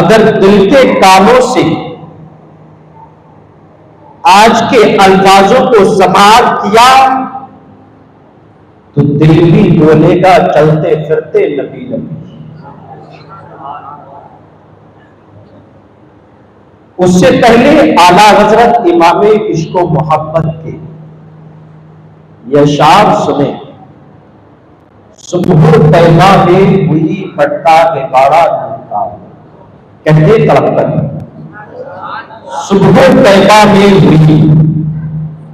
اگر دل کے کانوں سے آج کے الفاظوں کو سماعت کیا تو دل بھی بولے گا چلتے پھرتے نبی نبی۔ اس سے پہلے اعلیٰ حضرت امام عشق و محبت کے یہ اشعار سنیں۔ صبح طیبہ میں ہوئی پٹا کے باڑا نور، کہتے تڑپ کر صبح طیبہ میں ہوئی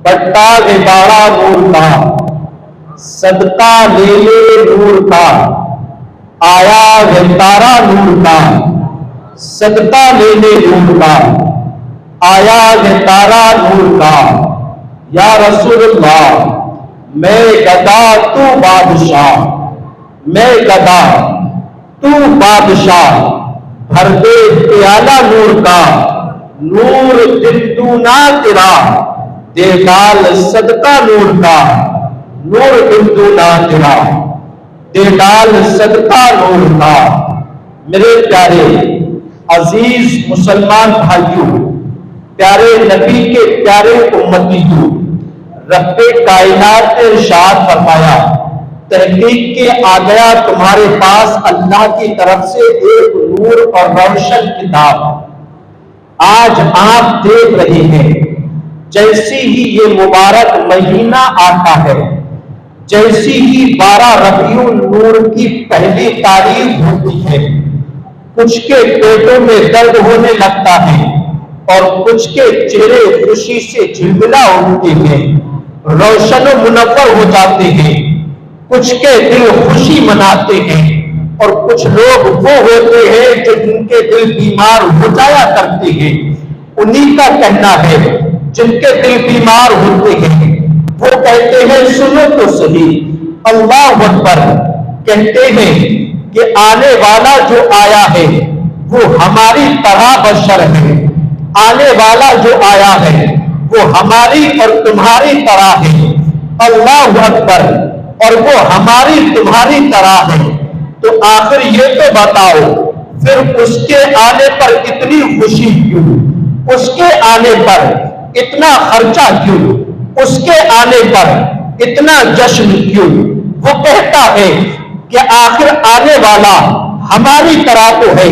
پٹا کے باڑا نور کا، صدقہ لے لے نور کا، آیا ہے تارا نور کا، صدقہ لے لے نور کا، آیا ہے تارا نور کا۔ یا رسول اللہ میں گدا تو بادشاہ، میں گدا تو بادشاہ، بھر دے پیالہ نور کا، نور دل دونا تیرا، دے ڈال صدقہ نور کا، نور دل دونا تیرا، دے ڈال صدقہ نور کا۔ میرے پیارے عزیز مسلمان بھائیوں، پیارے نبی کے پیارے امتیوں، رب کائنات نے ارشاد فرمایا تحقیق کے آ گیا تمہارے پاس اللہ کی طرف سے ایک نور اور روشن کتاب۔ آج آپ دیکھ رہے ہیں جیسی ہی یہ مبارک مہینہ آتا ہے، جیسی ہی 12 ربیع النور کی پہلی تاریخ ہوتی ہے، کچھ کے پیٹوں میں درد ہونے لگتا ہے اور کچھ کے چہرے خوشی سے جھلملا اٹھتے ہیں، روشن و منور ہو جاتے ہیں، کچھ کے دل خوشی مناتے ہیں، اور کچھ لوگ وہ ہوتے ہیں جو جن کے دل بیمار ہو جایا کرتے ہیں۔ انہی کا کہنا ہے جن کے دل بیمار ہوتے ہیں وہ کہتے ہیں سنو تو صحیح اللہ اکبر، کہتے ہیں کہ آنے والا جو آیا ہے وہ ہماری طرح بشر ہے، آنے والا جو آیا ہے وہ ہماری اور تمہاری طرح ہے، اللہ اکبر، اور وہ ہماری تمہاری طرح ہے۔ تو آخر یہ تو بتاؤ پھر اس کے آنے پر اتنی خوشی کیوں، اس کے آنے پر اتنا خرچہ کیوں، اس کے آنے پر اتنا جشن کیوں؟ وہ کہتا ہے کہ آخر آنے والا ہماری طرح تو ہے،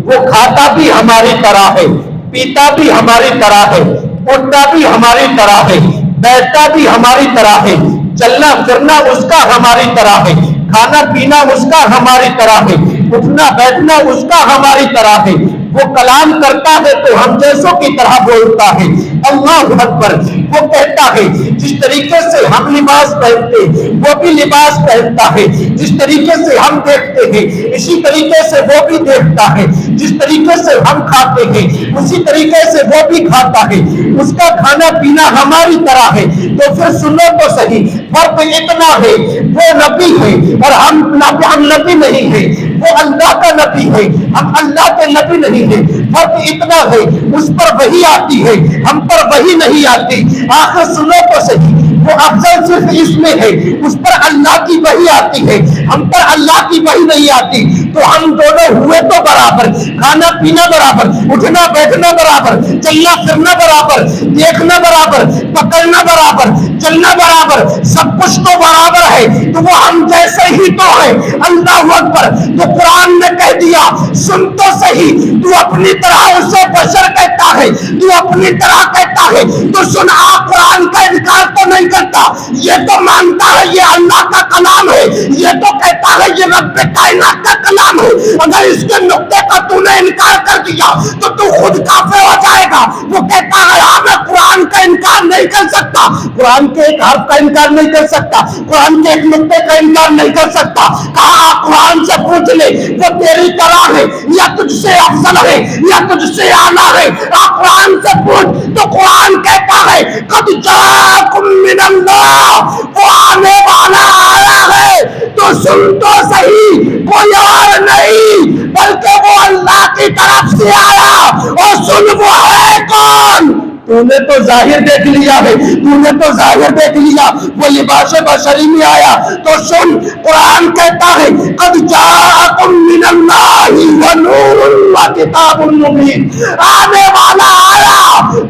وہ کھاتا بھی ہماری طرح ہے، پیتا بھی ہماری طرح ہے، اٹھتا بھی ہماری طرح ہے، بیٹھتا بھی ہماری طرح ہے، چلنا پھرنا اس کا ہماری طرح ہے، کھانا پینا اس کا ہماری طرح ہے، اٹھنا بیٹھنا اس کا ہماری طرح ہے، وہ کلام کرتا ہے تو ہم جیسوں کی طرح بولتا ہے، اللہ اکبر۔ وہ کہتا ہے جس طریقے سے ہم لباس پہنتے وہ بھی لباس پہنتا ہے، جس طریقے سے ہم دیکھتے ہیں اسی طریقے سے وہ بھی دیکھتا ہے، جس طریقے سے ہم کھاتے ہیں اسی طریقے سے وہ بھی کھاتا ہے، اس کا کھانا پینا ہماری طرح ہے۔ تو پھر سنو تو صحیح، فرق اتنا ہے وہ نبی ہے اور ہم نبی نہیں ہیں، وہ اللہ کا نبی ہے، ہم اللہ کے نبی نہیں ہیں، فرق اتنا ہے اس پر وحی آتی ہے، ہم پر وحی نہیں آتی۔ آخر سنو تو صحیح، وہ افضل صرف اس میں ہے، اس پر اللہ کی وحی آتی ہے، ہم پر اللہ کی وحی نہیں آتی۔ تو ہم دونوں ہوئے تو برابر، کھانا پینا برابر، اٹھنا بیٹھنا برابر، چلنا پھرنا برابر، دیکھنا برابر، پکڑنا برابر، چلنا برابر، سب کچھ تو برابر ہے، تو وہ ہم جیسے ہی تو ہیں، اللہ اکبر۔ تو قرآن نے کہہ دیا سن تو صحیح، تو اپنی طرح اسے بشر کہتا ہے، تو اپنی طرح کہتا ہے، تو سن آپ قرآن کا انکار تو نہیں کرتا، یہ تو مانتا ہے یہ اللہ کا کلام ہے، یہ تو کہتا ہے یہ رب کائنات کا کلام ہے۔ اگر اس کے نقطے کا تو نے انکار کر دیا تو تو خود کافر ہو جائے گا۔ وہ کہتا ہے ہاں میں قرآن کا انکار نہیں کر سکتا، قرآن کے ایک حرف کا انکار نہیں کر سکتا، قرآن کے ایک نقطے کا انکار نہیں کر سکتا۔ کہا قرآن سے پوچھ لے وہ تیری طرح ہے یا تجھ سے افضل ہے یا تجھ سے اعلیٰ ہے، آپ قرآن سے پوچھ۔ تو قرآن کہتا ہے قد جاءکم من اللہ، وہ آنے والا آیا ہے، تو سن تو صحیح، کوئی اور نہیں بلکہ وہ اللہ کی طرف سے آیا، اور سن وہ ہے کون؟ تو نے تو ظاہر دیکھ لیا ہے، تو نے تو ظاہر دیکھ لیا، وہ لباس بشری میں آیا تو سن، قرآن کہتا ہے قد جاءکم من اللہ ونور وکتاب مبین، آنے والا آیا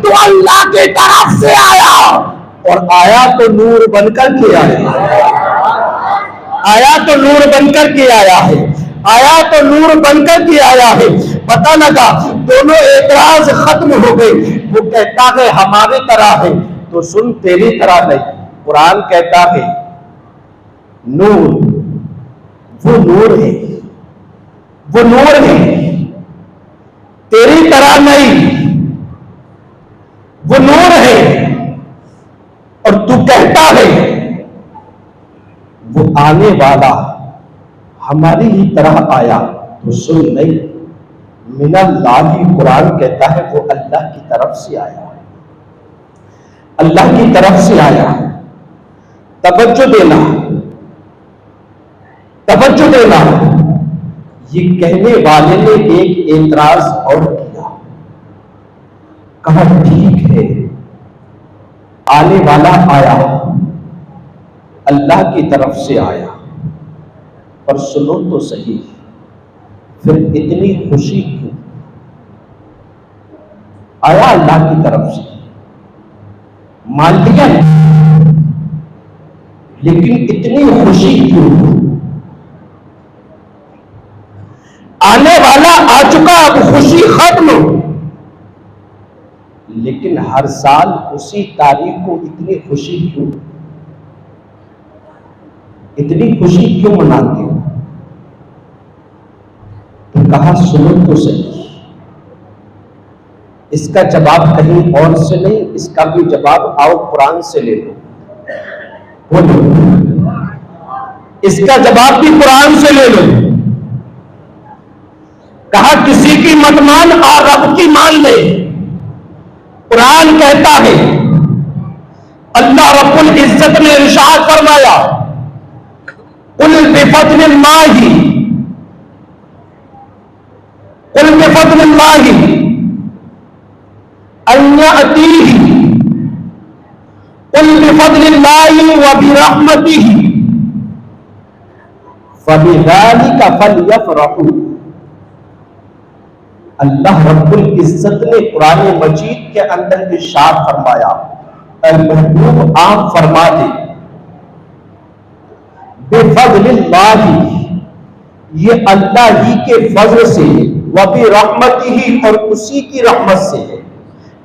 تو اللہ کی طرف سے آیا، اور آیا تو نور بن کر کے آیا، آیا تو نور بن کر کے آیا ہے، آیا تو نور بن کر کے آیا ہے۔ پتہ لگا دونوں اعتراض ختم ہو گئے، وہ کہتا ہے ہماری طرح ہے، تو سن تیری طرح نہیں، قرآن کہتا ہے نور، وہ نور ہے، وہ نور ہے، تیری طرح نہیں، وہ نور ہے، اور تو کہتا ہے وہ آنے والا ہماری ہی طرح آیا، تو سن نہیں، من اللہ، قرآن کہتا ہے وہ اللہ کی طرف سے آیا، اللہ کی طرف سے آیا۔ توجہ دینا، توجہ دینا، یہ کہنے والے نے ایک اعتراض اور کیا، کہا ٹھیک ہے آنے والا آیا، اللہ کی طرف سے آیا، پر سنو تو صحیح، پھر اتنی خوشی کیوں؟ آیا اللہ کی طرف سے، مان لیا، لیکن اتنی خوشی کیوں؟ آنے والا آ چکا، اب خوشی ختم، لیکن ہر سال اسی تاریخ کو اتنی خوشی کیوں؟ اتنی خوشی کیوں مناتے ہو؟ تو کہا سنو تو صحیح، اس کا جواب کہیں اور سے نہیں، اس کا بھی جواب آؤ قرآن سے لے لو، بولو، اس کا جواب بھی قرآن سے لے لو۔ کہا کسی کی مت مان اور رب کی مان لے۔ قرآن کہتا ہے اللہ رب العزت نے ارشاد فرمایا قل بفضل اللہ، قل بفضل اللہ ان یأتیہ، قل بفضل اللہ وبرحمتہ فبذلک فلیفرحوا۔ اللہ رب العزت نے قرآن مجید کے اندر ارشاد فرمایا، اے محبوب آپ فرما دے بفضل اللہ، یہ اللہ ہی کے فضل سے، وبرحمتہ، اور اسی کی رحمت سے ہے،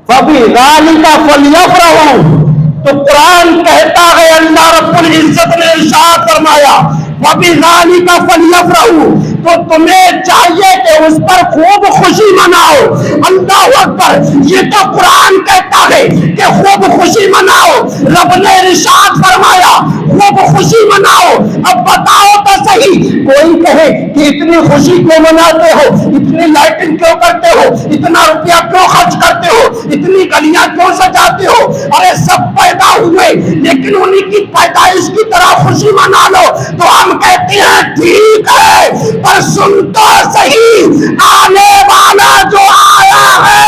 فبذلک فلیفرحوا۔ تو قرآن کہتا ہے اللہ رب العزت نے ارشاد فرمایا وَبِذَلِكَ فَلْيَفْرَحُوا، تو تمہیں چاہیے کہ اس پر خوب خوشی مناؤ۔ اللہ اکبر، یہ تو قرآن کہتا ہے کہ خوب خوشی مناؤ، رب نے ارشاد فرمایا خوب خوشی مناؤ۔ اب بتاؤ تو صحیح، کوئی کہے کہ اتنی خوشی کیوں مناتے ہو، اتنی لائٹنگ کیوں کرتے ہو، اتنا روپیہ کیوں خرچ کرتے ہو، اتنی گلیاں کیوں سجاتے ہو؟ ارے سب پیدا ہوئے لیکن انہی کی پیدائش کی طرح خوشی منا لو۔ تو ہم کہتے ہیں ٹھیک ہے، پر سن تو صحیح، آنے والا جو آیا ہے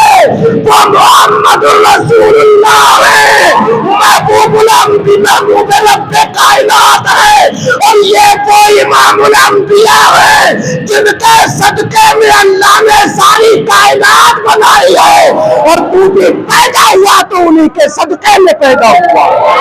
وہ محمد الرسول اللہ ہے، محبوب الانبیاء، محبوب رب کائنات ہے، اور یہ وہ امام الانبیاء ہے جن کے صدقے میں اللہ نے ساری کائنات بنائی ہے، اور تو بھی پیدا ہوا تو انہی کے صدقے میں پیدا ہوا۔